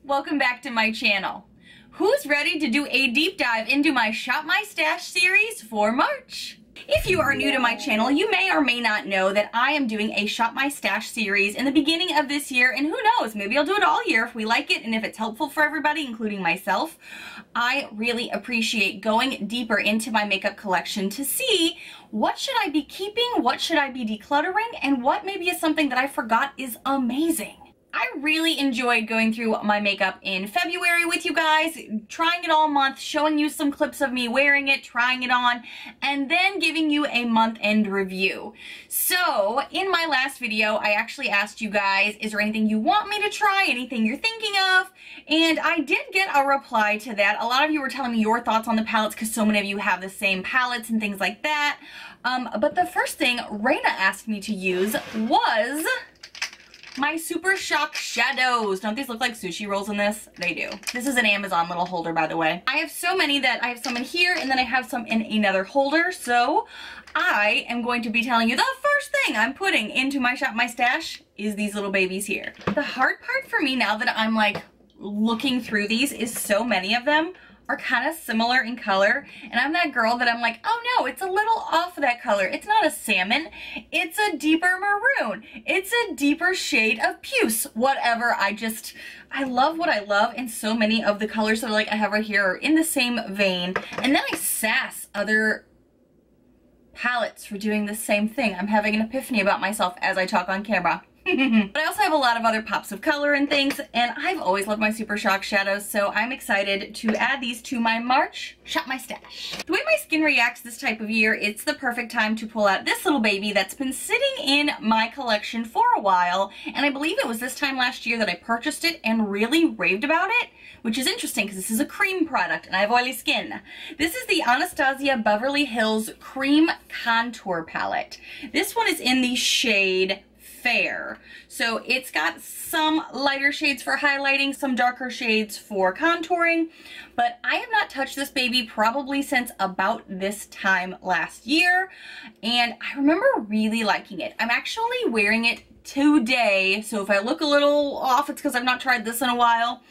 welcome back to my channel. Who's ready to do a deep dive into my Shop My Stash series for March? If you are new to my channel, you may or may not know that I am doing a Shop My Stash series in the beginning of this year, and who knows, maybe I'll do it all year if we like it and if it's helpful for everybody, including myself. I really appreciate going deeper into my makeup collection to see what should I be keeping, what should I be decluttering, and what maybe is something that I forgot is amazing. I really enjoyed going through my makeup in February with you guys, trying it all month, showing you some clips of me wearing it, trying it on, and then giving you a month-end review. So, in my last video, I actually asked you guys, is there anything you want me to try, anything you're thinking of? And I did get a reply to that. A lot of you were telling me your thoughts on the palettes because so many of you have the same palettes and things like that. But the first thing Raina asked me to use was my Super Shock shadows. Don't these look like sushi rolls in this? They do. This is an Amazon little holder, by the way. I have so many that I have some in here and then I have some in another holder. So I am going to be telling you the first thing I'm putting into my Shop My Stash is these little babies here. The hard part for me now that I'm like looking through these is so many of them are kind of similar in color, and I'm that girl that I'm like, oh no, it's a little off that color. It's not a salmon, it's a deeper maroon. It's a deeper shade of puce. Whatever, I love what I love, and so many of the colors that I have right here are in the same vein, and then I sass other palettes for doing the same thing. I'm having an epiphany about myself as I talk on camera. But I also have a lot of other pops of color and things, and I've always loved my Super Shock shadows, so I'm excited to add these to my March Shop My Stash. The way my skin reacts this type of year, it's the perfect time to pull out this little baby that's been sitting in my collection for a while, and I believe it was this time last year that I purchased it and really raved about it, which is interesting because this is a cream product and I have oily skin. This is the Anastasia Beverly Hills Cream Contour Palette. This one is in the shade Fair. So it's got some lighter shades for highlighting, some darker shades for contouring, but I have not touched this baby probably since about this time last year, and I remember really liking it. I'm actually wearing it today, so if I look a little off, it's because I've not tried this in a while,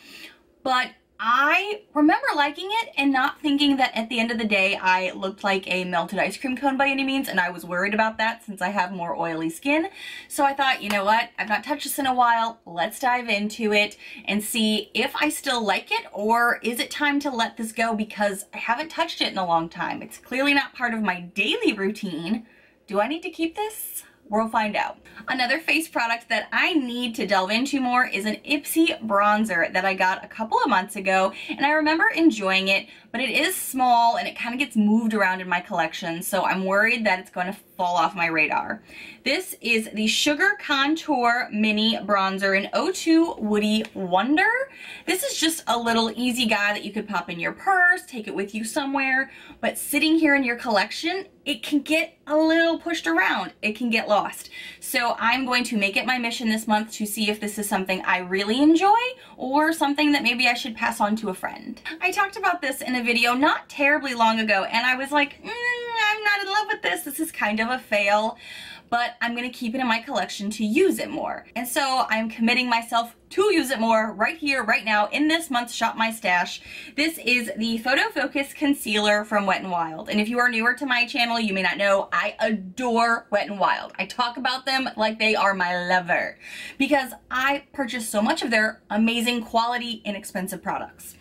but I remember liking it and not thinking that at the end of the day I looked like a melted ice cream cone by any means, and I was worried about that since I have more oily skin. So I thought, you know what, I've not touched this in a while, let's dive into it and see if I still like it, or is it time to let this go because I haven't touched it in a long time. It's clearly not part of my daily routine. Do I need to keep this? We'll find out. Another face product that I need to delve into more is an Ipsy Bronzer that I got a couple of months ago, and I remember enjoying it, but it is small and it kind of gets moved around in my collection, so I'm worried that it's going to fall off my radar. This is the Sugar Contour Mini Bronzer in 02 Woody Wonder. This is just a little easy guy that you could pop in your purse, take it with you somewhere, but sitting here in your collection, it can get a little pushed around. It can get lost. So I'm going to make it my mission this month to see if this is something I really enjoy or something that maybe I should pass on to a friend. I talked about this in a video not terribly long ago, and I was like, I'm not in love with this. This is kind of a fail, but I'm going to keep it in my collection to use it more. And so I'm committing myself to use it more right here, right now, in this month's Shop My Stash. This is the Photo Focus Concealer from Wet n Wild. And if you are newer to my channel, you may not know, I adore Wet n Wild. I talk about them like they are my lover because I purchase so much of their amazing quality, inexpensive products.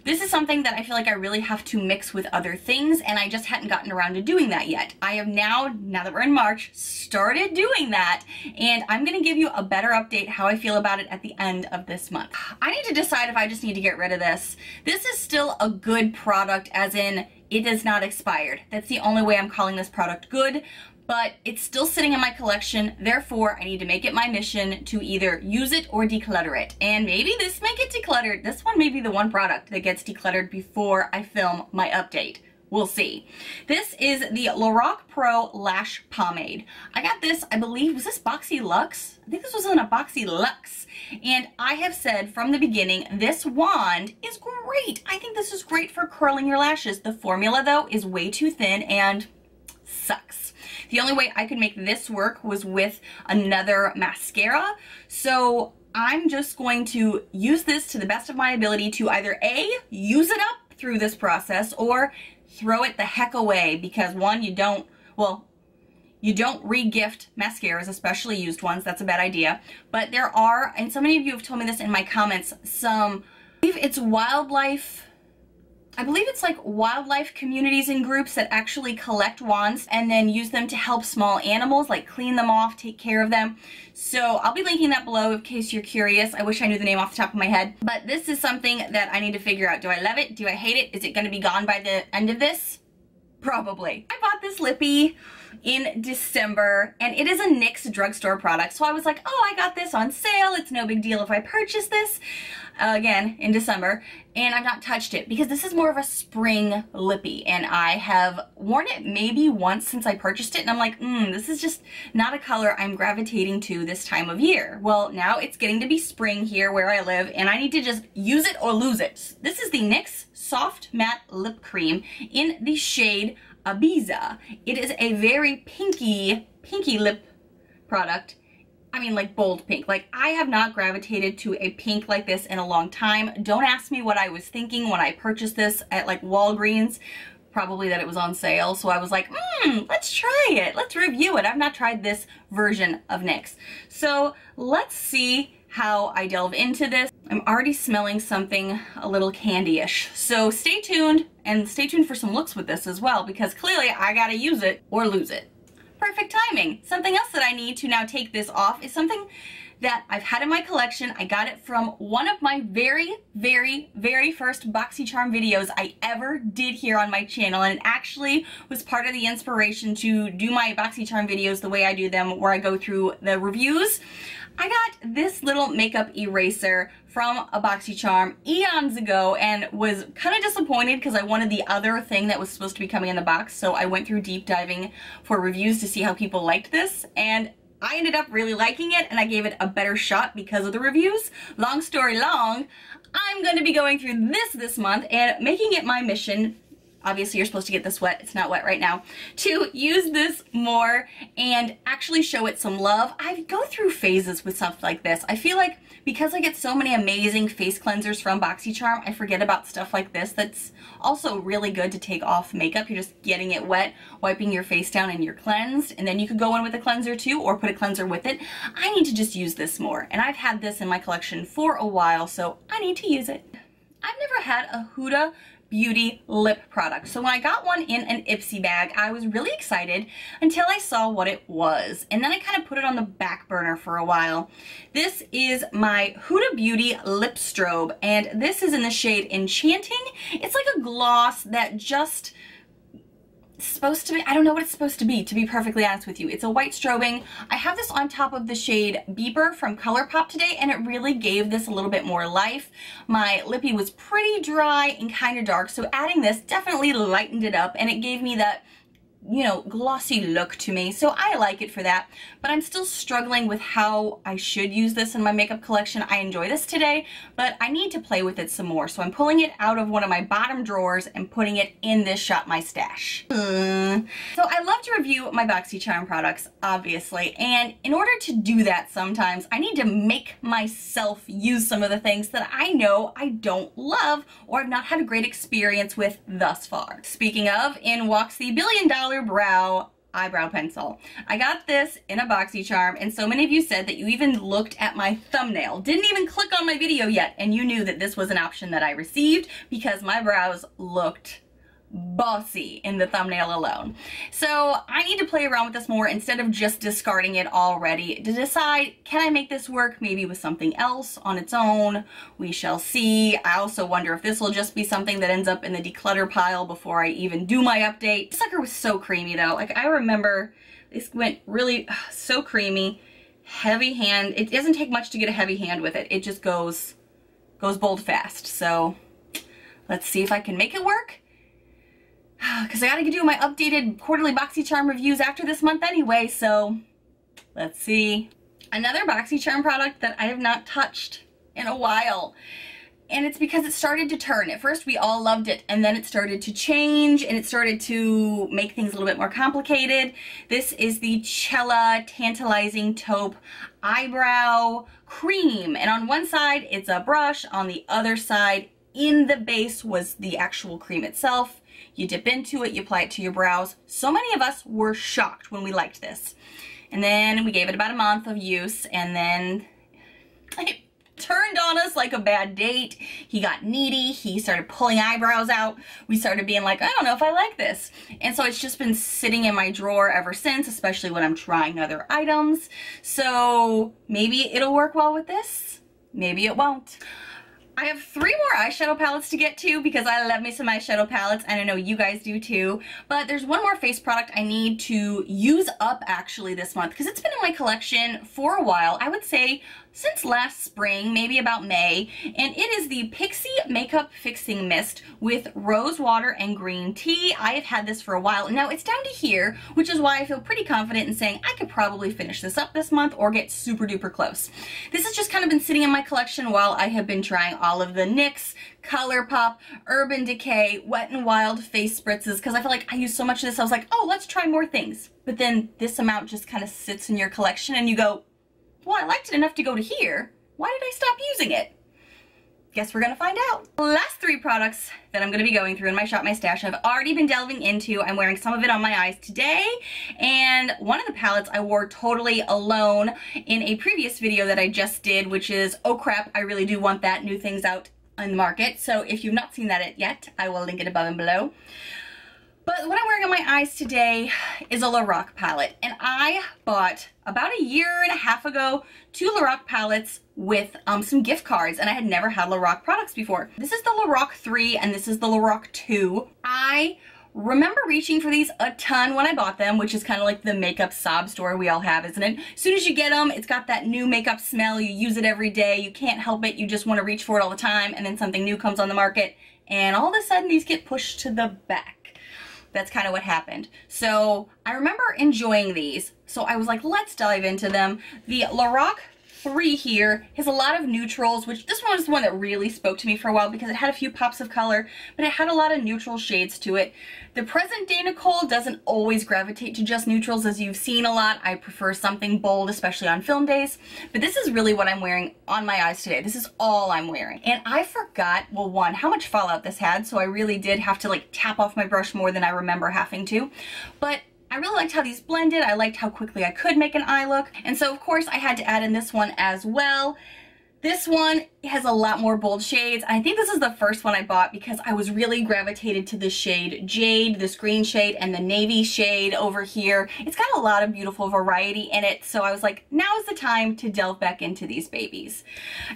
This is something that I feel like I really have to mix with other things, and I just hadn't gotten around to doing that yet. I have now that we're in March, started doing that, and I'm gonna give you a better update how I feel about it at the end of this month. I need to decide if I just need to get rid of this. This is still a good product, as in it is not expired. That's the only way I'm calling this product good, but it's still sitting in my collection, therefore I need to make it my mission to either use it or declutter it. And maybe this may get decluttered. This one may be the one product that gets decluttered before I film my update. We'll see. This is the Lorac Pro Lash Pomade. I got this, I believe, was this Boxy Luxe? I think this was in a Boxy Luxe. And I have said from the beginning, this wand is great. I think this is great for curling your lashes. The formula, though, is way too thin and sucks. The only way I could make this work was with another mascara. So I'm just going to use this to the best of my ability to either A, use it up through this process, or throw it the heck away, because one, you don't re-gift mascaras, especially used ones. That's a bad idea. But there are, and so many of you have told me this in my comments, I believe it's like wildlife communities and groups that actually collect wands and then use them to help small animals, like clean them off, take care of them. So I'll be linking that below in case you're curious. I wish I knew the name off the top of my head. But this is something that I need to figure out. Do I love it? Do I hate it? Is it going to be gone by the end of this? Probably. I bought this lippy in December, and it is a NYX drugstore product. So I was like, oh, I got this on sale. It's no big deal if I purchase this. Again, in December, and I've not touched it because this is more of a spring lippy, and I have worn it maybe once since I purchased it, and I'm like, this is just not a color I'm gravitating to this time of year. Well, now it's getting to be spring here where I live, and I need to just use it or lose it. This is the NYX Soft Matte Lip Cream in the shade Ibiza. It is a very pinky lip product. I mean, like bold pink. Like, I have not gravitated to a pink like this in a long time. Don't ask me what I was thinking when I purchased this at like Walgreens. Probably that it was on sale. So I was like, let's try it. Let's review it. I've not tried this version of NYX. So let's see how I delve into this. I'm already smelling something a little candy-ish. So stay tuned, and stay tuned for some looks with this as well, because clearly I gotta use it or lose it. Perfect timing. Something else that I need to now take this off is something that I've had in my collection. I got it from one of my very first Boxycharm videos I ever did here on my channel, and it actually was part of the inspiration to do my Boxycharm videos the way I do them, where I go through the reviews. I got this little makeup eraser from a Boxycharm eons ago and was kind of disappointed because I wanted the other thing that was supposed to be coming in the box. So I went through deep diving for reviews to see how people liked this, and I ended up really liking it, and I gave it a better shot because of the reviews. Long story long, I'm going to be going through this month and making it my mission. Obviously, you're supposed to get this wet. It's not wet right now. To use this more and actually show it some love. I go through phases with stuff like this. I feel like because I get so many amazing face cleansers from Boxycharm, I forget about stuff like this that's also really good to take off makeup. You're just getting it wet, wiping your face down, and you're cleansed. And then you could go in with a cleanser too, or put a cleanser with it. I need to just use this more. And I've had this in my collection for a while, so I need to use it. I've never had a Huda Beauty lip product. So when I got one in an Ipsy bag, I was really excited until I saw what it was. And then I kind of put it on the back burner for a while. This is my Huda Beauty Lip Strobe, and this is in the shade Enchanting. It's like a gloss that just supposed to be, I don't know what it's supposed to be perfectly honest with you. It's a white strobing. I have this on top of the shade Beeper from ColourPop today, and it really gave this a little bit more life. My lippy was pretty dry and kind of dark, so adding this definitely lightened it up, and it gave me that, you know, glossy look to me. So I like it for that, but I'm still struggling with how I should use this in my makeup collection. I enjoy this today, but I need to play with it some more. So I'm pulling it out of one of my bottom drawers and putting it in this Shop My Stash. So I love to review my Boxycharm products, obviously, and in order to do that sometimes I need to make myself use some of the things that I know I don't love or have not had a great experience with thus far. Speaking of, in walks the $1 billion brow eyebrow pencil. I got this in a Boxycharm, and so many of you said that you even looked at my thumbnail, didn't even click on my video yet, and you knew that this was an option that I received because my brows looked bossy in the thumbnail alone. So I need to play around with this more instead of just discarding it already to decide, can I make this work maybe with something else on its own? We shall see. I also wonder if this will just be something that ends up in the declutter pile before I even do my update. This sucker was so creamy though. Like, I remember this went really so creamy, heavy hand. It doesn't take much to get a heavy hand with it. It just goes bold fast. So let's see if I can make it work. Because I gotta do my updated quarterly Boxycharm reviews after this month anyway, so let's see. Another Boxycharm product that I have not touched in a while. And it's because it started to turn. At first we all loved it, and then it started to change, and it started to make things a little bit more complicated. This is the Nichole Tantalizing Taupe Eyebrow Cream. And on one side it's a brush, on the other side in the base was the actual cream itself. You dip into it, you apply it to your brows. So many of us were shocked when we liked this. And then we gave it about a month of use, and then it turned on us like a bad date. He got needy. He started pulling eyebrows out. We started being like, I don't know if I like this. And so it's just been sitting in my drawer ever since, especially when I'm trying other items. So maybe it'll work well with this. Maybe it won't. I have 3 more eyeshadow palettes to get to because I love me some eyeshadow palettes, and I know you guys do too. But there's one more face product I need to use up actually this month because it's been in my collection for a while. I would say since last spring, maybe about May, and it is the Pixi Makeup Fixing Mist with rose water and green tea. I have had this for a while. Now it's down to here, which is why I feel pretty confident in saying I could probably finish this up this month or get super duper close. This has just kind of been sitting in my collection while I have been trying all of the NYX, ColourPop, Urban Decay, Wet n Wild face spritzes because I feel like I use so much of this. I was like, oh, let's try more things. But then this amount just kind of sits in your collection and you go, well, I liked it enough to go to here. Why did I stop using it? Guess we're gonna find out. The last 3 products that I'm gonna be going through in my Shop My Stash I've already been delving into. I'm wearing some of it on my eyes today, and one of the palettes I wore totally alone in a previous video that I just did, which is, oh crap, I really do want that, new things out on the market. So if you've not seen that yet, I will link it above and below. But what I'm wearing on my eyes today is a Lorac palette, and I bought about a year and a half ago 2 Lorac palettes with some gift cards, and I had never had Lorac products before. This is the Lorac 3 and this is the Lorac 2. I remember reaching for these a ton when I bought them, which is kind of like the makeup sob story we all have, isn't it? As soon as you get them, it's got that new makeup smell, you use it every day, you can't help it, you just want to reach for it all the time, and then something new comes on the market, and all of a sudden these get pushed to the back. That's kind of what happened. So I remember enjoying these. So I was like, let's dive into them. The Lorac 3 here has a lot of neutrals, which this one was the one that really spoke to me for a while because it had a few pops of color, but it had a lot of neutral shades to it. The present day Nichole doesn't always gravitate to just neutrals, as you've seen a lot. I prefer something bold, especially on film days, but this is really what I'm wearing on my eyes today. This is all I'm wearing. And I forgot, well, one, how much fallout this had, so I really did have to like tap off my brush more than I remember having to. But I really liked how these blended. I liked how quickly I could make an eye look. And so of course I had to add in this one as well. This one has a lot more bold shades. I think this is the first one I bought because I was really gravitated to the shade Jade, this green shade, and the navy shade over here. It's got a lot of beautiful variety in it, so I was like, now's the time to delve back into these babies.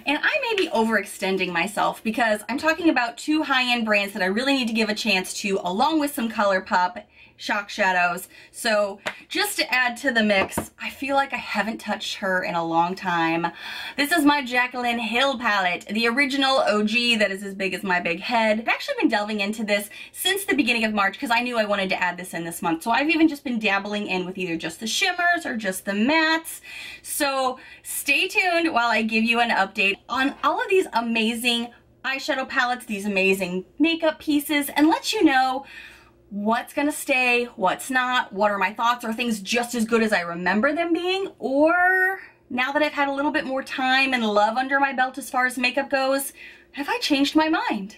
And I may be overextending myself because I'm talking about 2 high-end brands that I really need to give a chance to, along with some ColourPop shock shadows. So just to add to the mix, I feel like I haven't touched her in a long time. This is my Jacqueline Hale palette, the original OG that is as big as my big head. I've actually been delving into this since the beginning of March because I knew I wanted to add this in this month. So I've even just been dabbling in with either just the shimmers or just the mattes. So stay tuned while I give you an update on all of these amazing eyeshadow palettes, these amazing makeup pieces, and let you know what's gonna stay, what's not, what are my thoughts, are things just as good as I remember them being, or now that I've had a little bit more time and love under my belt as far as makeup goes, have I changed my mind?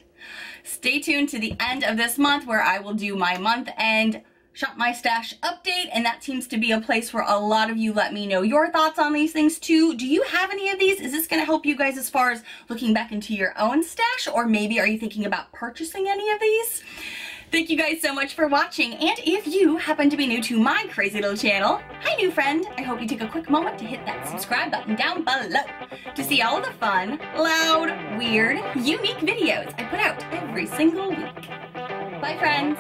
Stay tuned to the end of this month where I will do my month-end Shop My Stash update, and that seems to be a place where a lot of you let me know your thoughts on these things too. Do you have any of these? Is this gonna help you guys as far as looking back into your own stash, or maybe are you thinking about purchasing any of these? Thank you guys so much for watching, and if you happen to be new to my crazy little channel, hi new friend, I hope you take a quick moment to hit that subscribe button down below to see all of the fun, loud, weird, unique videos I put out every single week. Bye friends!